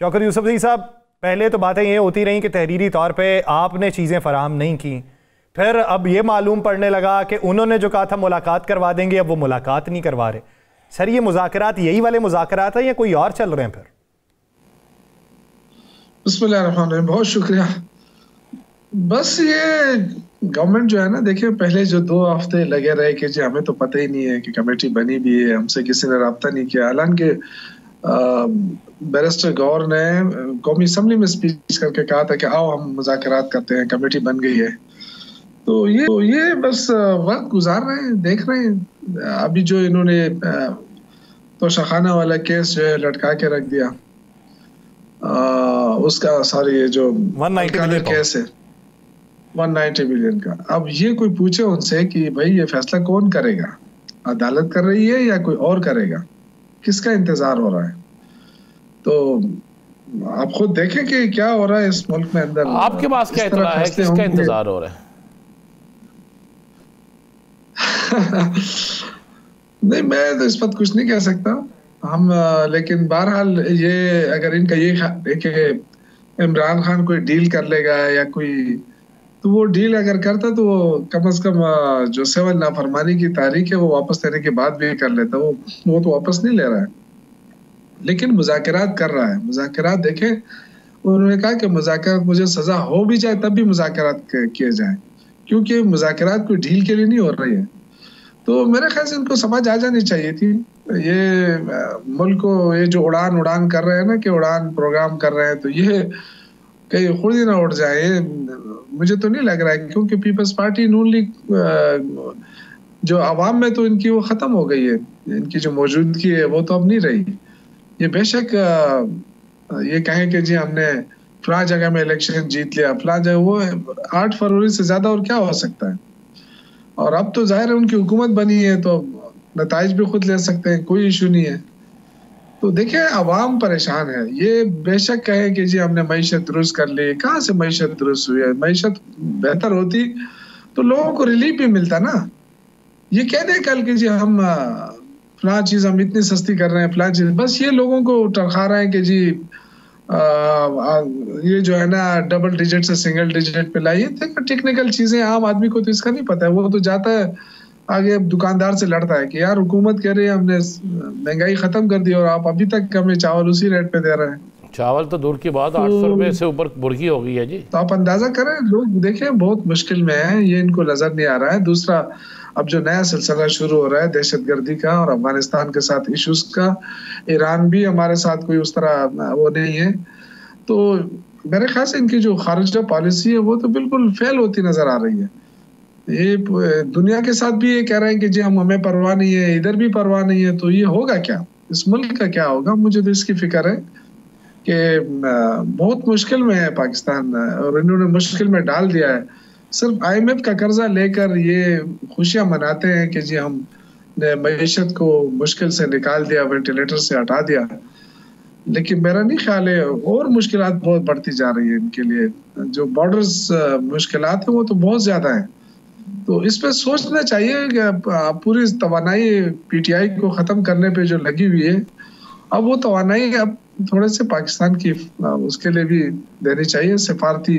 शौकत यूसुफज़ई साहब, पहले तो बातें ये होती रही कि तहरीरी तौर पे आपने चीज़ें फराहम नहीं की, फिर अब ये मालूम पड़ने लगा कि उन्होंने जो कहा था मुलाकात करवा देंगे, अब वो मुलाकात नहीं करवा रहे। सर, ये मुज़ाकरात यही वाले मुज़ाकरात हैं या कोई और चल रहे हैं फिर? बिस्मिल्लाहिर्रहमानिर्रहीम, बहुत शुक्रिया। बस ये गवर्नमेंट जो है ना, देखिए पहले जो 2 हफ्ते लगे रहे कि जी हमें तो पता ही नहीं है कि कमेटी बनी भी है, हमसे किसी ने रब्ता नहीं किया। हालांकि बैरिस्टर गौर ने कौमी असम्बली में स्पीच करके कहा था कि आओ हम मुज़ाकरात करते हैं, कमेटी बन गई है। तो ये बस वक्त गुजार रहे हैं, देख रहे हैं। अभी जो इन्होंने तोशाखाना वाला केस जो है लटका के रख दिया, उसका सॉरी ये जो 190 केस है 190 बिलियन का। अब ये कोई पूछे उनसे कि भाई ये फैसला कौन करेगा, अदालत कर रही है या कोई और करेगा, किसका इंतजार हो रहा है? तो आप खुद देखें कि क्या हो रहा है इस मुल्क में अंदर। आपके पास क्या इतना है, किसका इंतजार हो रहा है? नहीं, मैं तो इस पर कुछ नहीं कह सकता हम, लेकिन बहरहाल ये अगर इनका ये कि इमरान खान कोई डील कर लेगा या कोई, तो वो डील अगर करता तो वो कम से कम जो 7 नाफरमानी की तारीख है वो वापस लेने के बाद भी कर लेता। वो तो वापस नहीं ले रहा है, लेकिन मुज़ाकरात कर रहा है। मुज़ाकरात देखें, उन्होंने कहा कि मुज़ाकरात मुझे सजा हो भी जाए तब भी मुज़ाकरात किए जाए, क्योंकि मुज़ाकरात कोई ढील के लिए नहीं हो रही है। तो मेरे ख्याल से इनको समझ आ जानी चाहिए थी। ये मुल्क को ये जो उड़ान कर रहे हैं ना, कि उड़ान प्रोग्राम कर रहे हैं, तो ये कहीं खुद ही ना उड़ जाए, मुझे तो नहीं लग रहा है। क्योंकि पीपल्स पार्टी नून लीग जो आवाम में तो इनकी वो ख़त्म हो गई है, इनकी जो मौजूदगी है वो तो अब नहीं रही। ये बेशक ये कहें कि जी हमने फलां जगह में इलेक्शन जीत लिया, फलां जगह, वो 8 फरवरी से ज़्यादा और क्या हो सकता है। और अब तो जाहिर है उनकी हुकूमत बनी है तो नताइज भी खुद ले सकते हैं, कोई इशू नहीं है। तो देखिए अवाम परेशान है। ये बेशक कहे कि जी हमने मईशत दुरुस्त कर ली, कहाँ से मईशत दुरुस्त हुई है? मईशत बेहतर होती तो लोगों को रिलीफ भी मिलता ना। ये कह दे कल कि जी हम फलां चीज़ हम इतनी सस्ती कर रहे हैं, फलां चीज़, बस ये लोगों को टरखा रहे हैं कि जी ये जो है ना डबल डिजिट से सिंगल डिजिट पे लाइए। टेक्निकल चीजें आम आदमी को तो इसका नहीं पता है। वो तो जाता है आगे दुकानदार से लड़ता है कि यार हुकूमत कह रही है हमने महंगाई खत्म कर दी और आप अभी तक हमें चावल उसी रेट पे दे रहे हैं। चावल तो दूर की बात, 800 रुपए से ऊपर बुर्की हो गई है जी। तो आप अंदाजा करें, लोग देखें बहुत मुश्किल में है, ये इनको नजर नहीं आ रहा है। दूसरा, अब जो नया सिलसिला शुरू हो रहा है दहशतगर्दी का और अफगानिस्तान के साथ इश्यूज का, ईरान भी हमारे साथ कोई उस तरह वो नहीं है। तो मेरे ख्याल से इनकी जो खारिजा पॉलिसी है वो तो बिल्कुल फेल होती नजर आ रही है। ये दुनिया के साथ भी ये कह रहे हैं कि जी हमें परवाह नहीं है, इधर भी परवाह नहीं है। तो ये होगा क्या, इस मुल्क का क्या होगा? मुझे तो इसकी फिक्र है कि बहुत मुश्किल में है पाकिस्तान, और इन्होंने मुश्किल में डाल दिया है। सिर्फ IMF का कर्जा लेकर ये खुशियां मनाते हैं कि जी हमने मईशत को मुश्किल से निकाल दिया, वेंटिलेटर से हटा दिया, लेकिन मेरा नहीं ख्याल है, और मुश्किलात बहुत बढ़ती जा रही है इनके लिए। जो बॉर्डर्स मुश्किलात है वो तो बहुत ज्यादा है। तो इस पे सोचना चाहिए कि पूरी तवानाई PTI को ख़त्म करने पे जो लगी हुई है, अब वो तवानाई अब थोड़े से पाकिस्तान की उसके लिए भी देनी चाहिए। सिफारती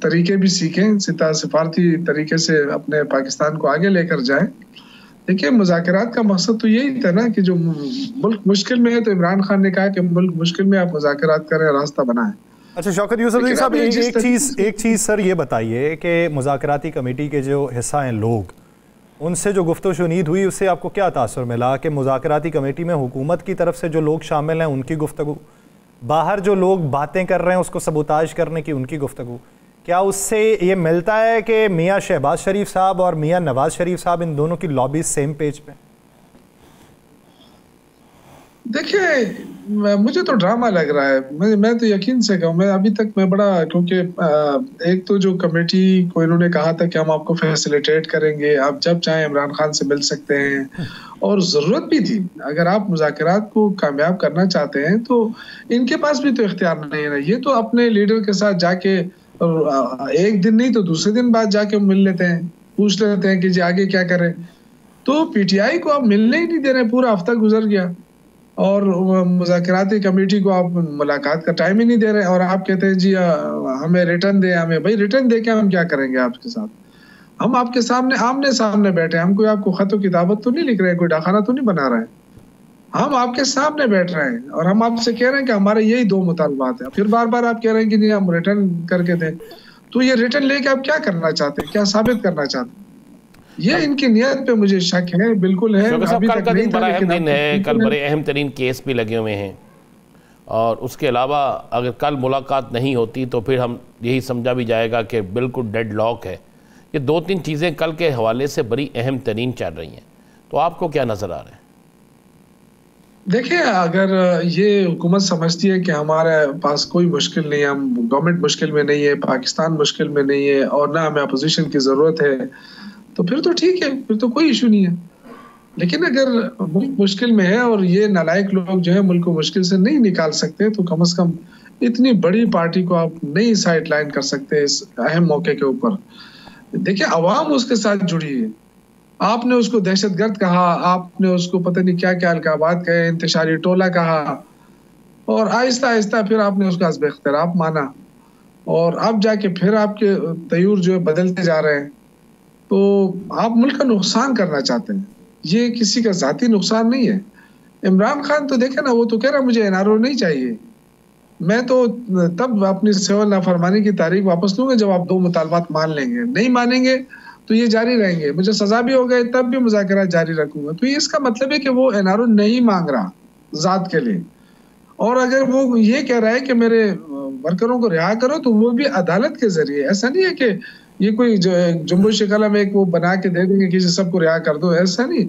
तरीके भी सीखें, सिफारती तरीके से अपने पाकिस्तान को आगे लेकर जाएं। देखिए मुज़ाकरात का मकसद तो यही था ना कि जो मुल्क मुश्किल में है, तो इमरान खान ने कहा कि मुल्क मुश्किल में आप मुज़ाकरात करें, रास्ता बनाएं। अच्छा शौकत यूसुफज़ई साहब, एक चीज़ सर ये बताइए कि मुज़ाकराती कमेटी के जो हिस्सा हैं लोग, उनसे जो गुफ्तगू शुनीद हुई उससे आपको क्या तासुर मिला कि मुज़ाकराती कमेटी में हुकूमत की तरफ से जो लोग शामिल हैं उनकी गुफ्तगू, बाहर जो लोग बातें कर रहे हैं उसको सबूताज करने की उनकी गुफ्तगू, क्या उससे ये मिलता है कि मियाँ शहबाज शरीफ साहब और मियाँ नवाज शरीफ साहब इन दोनों की लॉबी सेम पेज पे? देखिए मुझे तो ड्रामा लग रहा है। मैं तो यकीन से कहूँ, मैं अभी तक मैं बड़ा, क्योंकि एक तो जो कमेटी को इन्होंने कहा था कि हम आपको फैसिलिटेट करेंगे, आप जब चाहें इमरान खान से मिल सकते हैं, और ज़रूरत भी थी। अगर आप मुज़ाकरात को कामयाब करना चाहते हैं तो इनके पास भी तो इख्तियार नहीं है ना। ये तो अपने लीडर के साथ जाके एक दिन नहीं तो दूसरे दिन बाद जाके मिल लेते हैं, पूछ लेते हैं कि जी आगे क्या करें। तो PTI को आप मिलने ही नहीं दे रहे, पूरा हफ्ता गुजर गया और मुज़ाकराती कमेटी को आप मुलाकात का टाइम ही नहीं दे रहे, और आप कहते हैं जी हमें रिटर्न दे, हमें भाई रिटर्न दे के हम क्या करेंगे आपके साथ? हम आपके सामने आमने सामने बैठे हैं, हम कोई आपको खत किताबत तो नहीं लिख रहे हैं, कोई डाखाना तो नहीं बना रहे हैं, हम आपके सामने बैठ रहे हैं और हम आपसे कह रहे हैं कि हमारे यही 2 मुतालबात है। फिर बार बार आप कह रहे हैं कि नहीं हम रिटर्न करके दें, तो ये रिटर्न लेके आप क्या करना चाहते हैं, क्या साबित करना चाहते हैं? ये इनकी नियत पे मुझे शक है, बिल्कुल है। अभी तक कल बड़ा अहम दिन है, कल बड़े अहम तरीन केस भी लगे हुए हैं, और उसके अलावा अगर कल मुलाकात नहीं होती तो फिर हम यही समझा भी जाएगा कि बिल्कुल डेड लॉक है। ये 2-3 चीज़ें कल के हवाले से बड़ी अहम तरीन चल रही हैं, तो आपको क्या नज़र आ रहा है? देखिए, अगर ये हुकूमत समझती है कि हमारे पास कोई मुश्किल नहीं है, हम गवर्नमेंट मुश्किल में नहीं है, पाकिस्तान मुश्किल में नहीं है और ना हमें अपोजिशन की ज़रूरत है, तो फिर तो ठीक है, फिर तो कोई इशू नहीं है। लेकिन अगर मुल्क मुश्किल में है और ये नालायक लोग जो है मुल्क को मुश्किल से नहीं निकाल सकते, तो कम से कम इतनी बड़ी पार्टी को आप नहीं साइडलाइन कर सकते इस अहम मौके के ऊपर। देखिए, अवाम उसके साथ जुड़ी है। आपने उसको दहशतगर्द कहा, आपने उसको पता नहीं क्या क्या अलकाबात कहे, इंतशारी टोला कहा, और आहिस्ता आहिस्ता फिर आपने उसका हस्ब इख्तिराफ माना, और अब जाके फिर आपके तयूर जो है बदलते जा रहे हैं। तो आप मुल्क का नुकसान करना चाहते हैं, ये किसी का जाती नुकसान नहीं है। इमरान खान तो देखे ना, वो तो कह रहा मुझे एनआरओ नहीं चाहिए, मैं तो तब अपनी सिविल नाफरमानी की तारीख वापस लूंगा जब आप 2 मुतालबात मान लेंगे। नहीं मानेंगे तो ये जारी रहेंगे, मुझे सजा भी हो गए तब भी मुज़ाकरात जारी रखूंगा। तो ये इसका मतलब है कि वो एनआरओ नहीं मांग रहा जात के लिए, और अगर वो ये कह रहा है कि मेरे वर्करों को रिहा करो, तो वो भी अदालत के जरिए। ऐसा नहीं है कि ये कोई जुम्बो शिकला में एक वो बना के दे देंगे कि सबको रिहा कर दो, ऐसा नहीं।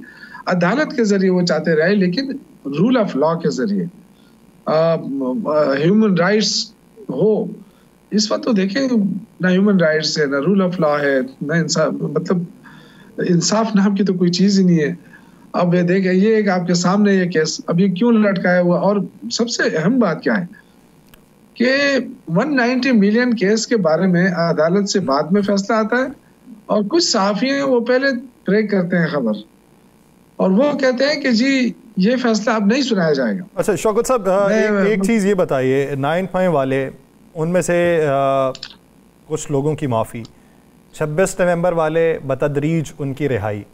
अदालत के जरिए वो चाहते रहे, लेकिन रूल ऑफ लॉ के जरिए, ह्यूमन राइट्स हो। इस वक्त तो देखें, ना ह्यूमन राइट्स है, ना रूल ऑफ लॉ है, ना इंसाफ, मतलब इंसाफ नाम की तो कोई चीज ही नहीं है। अब ये देखें, ये एक आपके सामने ये केस अभी क्यों लटकाया हुआ, और सबसे अहम बात क्या है कि 190 मिलियन केस के बारे में अदालत से बाद में फैसला आता है, और कुछ सहाफ़ी हैं वो पहले ब्रेक करते हैं खबर, और वो कहते हैं कि जी ये फैसला अब नहीं सुनाया जाएगा। अच्छा शौकत साहब, एक चीज़ ये बताइए, 9 वाले उनमें से कुछ लोगों की माफ़ी, 26 नवंबर वाले बतदरीज उनकी रिहाई,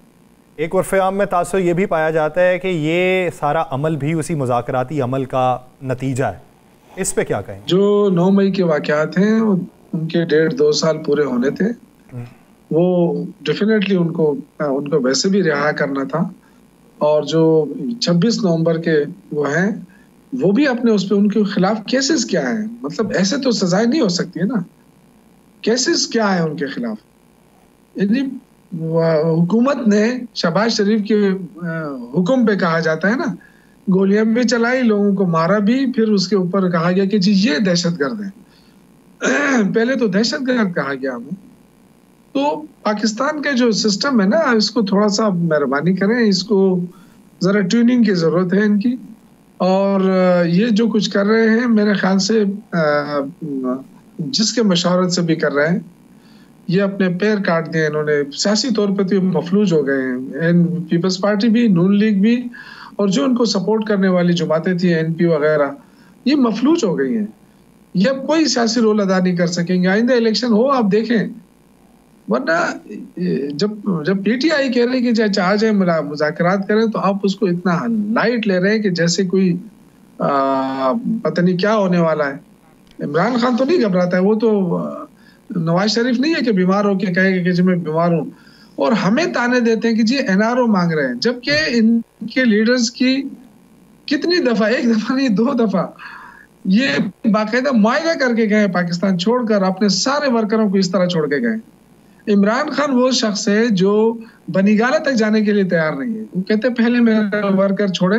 एक उर्फ़ आम में तासुर ये भी पाया जाता है कि ये सारा अमल भी उसी मुज़ाकराती अमल का नतीजा है, इस पे क्या कहें? जो 9 मई के वाक़यात हैं, उनके 1.5-2 साल पूरे होने थे, वो डेफिनेटली उनको वैसे भी रिहा करना था, और जो 26 नवंबर के वो हैं, वो भी अपने उस पे उनके खिलाफ केसेस क्या हैं, मतलब ऐसे तो सजाएं नहीं हो सकती है ना, केसेस क्या है उनके खिलाफ। यानी हुकूमत ने शहबाज शरीफ के हुक्म पे कहा जाता है ना, गोलियां भी चलाई, लोगों को मारा भी, फिर उसके ऊपर कहा गया कि जी ये दहशतगर्द है। पहले तो दहशतगर्द कहा गया हमें। तो पाकिस्तान का जो सिस्टम है ना, इसको थोड़ा सा मेहरबानी करें, इसको ज़रा ट्यूनिंग की ज़रूरत है इनकी। और ये जो कुछ कर रहे हैं, मेरे ख्याल से जिसके मशावरत से भी कर रहे हैं, ये अपने पैर काट दिए इन्होंने, सियासी तौर पर तो मफलूज हो गए हैं। पीपल्स पार्टी भी, नून लीग भी, और जो उनको सपोर्ट करने वाली जमातें थी, एनपी वगैरह, ये मफलूज हो गई हैं। ये अब कोई सियासी रोल अदा नहीं कर सकेंगे। आइंदा इलेक्शन हो, आप देखें, वरना जब पीटीआई कह रही कि चाहे जाए मुज़ाकरात करें, तो आप उसको इतना लाइट ले रहे हैं कि जैसे कोई पता नहीं क्या होने वाला है। इमरान खान तो नहीं घबराता है, वो तो नवाज शरीफ नहीं है कि बीमार हो के कहेगा कि जी मैं बीमार हूँ, और हमें ताने देते हैं कि जी एनआरओ मांग रहे हैं, जबकि इनके लीडर्स की कितनी दफा, 1 दफा नहीं 2 दफा ये बाकायदा मुआयना करके गए पाकिस्तान छोड़कर, अपने सारे वर्करों को इस तरह छोड़ के गए। इमरान खान वो शख्स है जो बनीगाला तक जाने के लिए तैयार नहीं है। वो कहते पहले मेरे वर्कर छोड़े,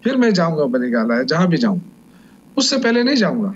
फिर मैं जाऊंगा बनीगाला, जहां भी जाऊं, उससे पहले नहीं जाऊंगा।